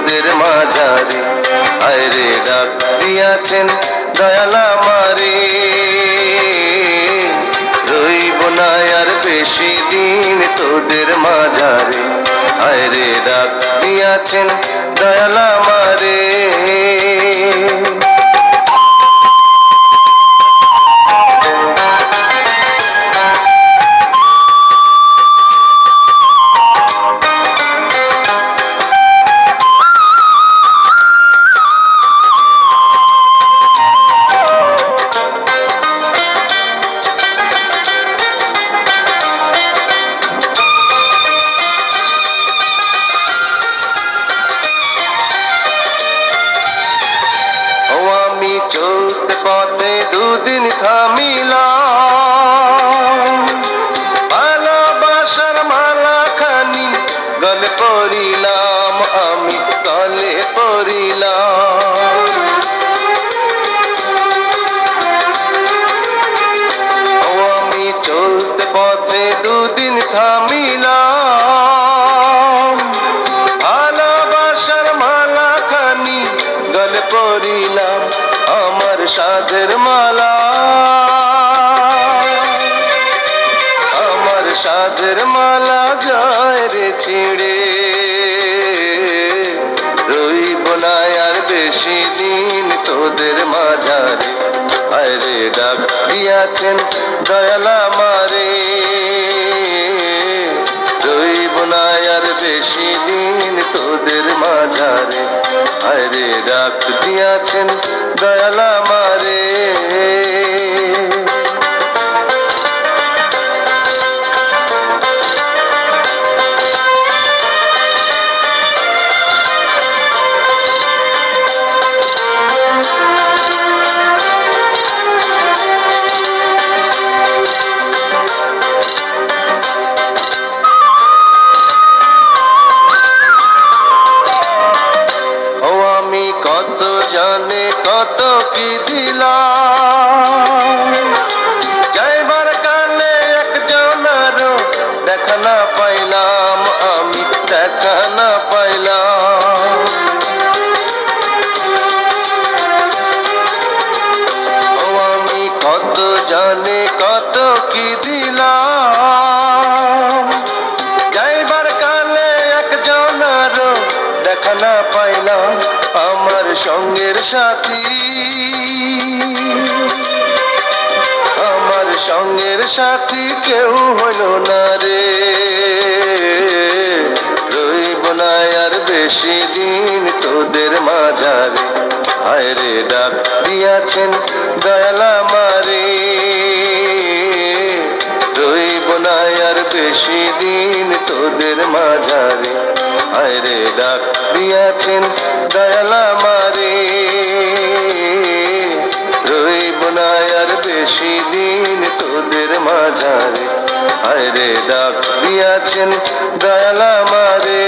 তোদের মাঝারে, আয়রে ডাক দিয়াছেন দয়াল আমারে। রইব না আর বেশি দিন তোদের মাঝারে, আয়রে ডাক দিয়াছেন দয়াল আমারে। চলতে পথে দুদিন থামিলাম, ভালোবাসার মালাখানি গলে পড়িলাম, আমি গলে পড়িলাম। আমি চলতে পথে দুদিন থামিলাম, ভালোবাসার মালাখানি গলে পড়িলাম, আমার সাধের মালা, আমার সাধের মালা যায় রে ছিঁড়ে। রইব না আর বেশি দিন তোদের মাঝারে, আয়রে ডাক দিয়াছেন দয়াল আমারে। রইব না আর বেশি দিন তোদের মাঝারে, আয়রে ডাক দিয়াছেন দয়াল আমারে। কত জানে কত কি দিলাম, যাইবার কালে একজনেরও দেখা না পাইলাম, আমি দেখা না পাইলাম। আমি কত জানে কত কি দিলাম, যাইবার কালে একজনেরও দেখা না পাইলাম, আমার সঙ্গের সাথী, আমার সঙ্গের সাথী কেউ হইল না রে। রইব না আর বেশি দিন তোদের মাঝারে, আয়রে ডাক দিয়াছেন দয়াল আমারে। রইব না আর বেশি দিন তোদের মাঝারে, আয়রে ডাক দিয়াছেন দয়াল আমারে। রইব না আর বেশি দিন তোদের মাঝারে, আয়রে ডাক দিয়াছেন দয়াল আমারে।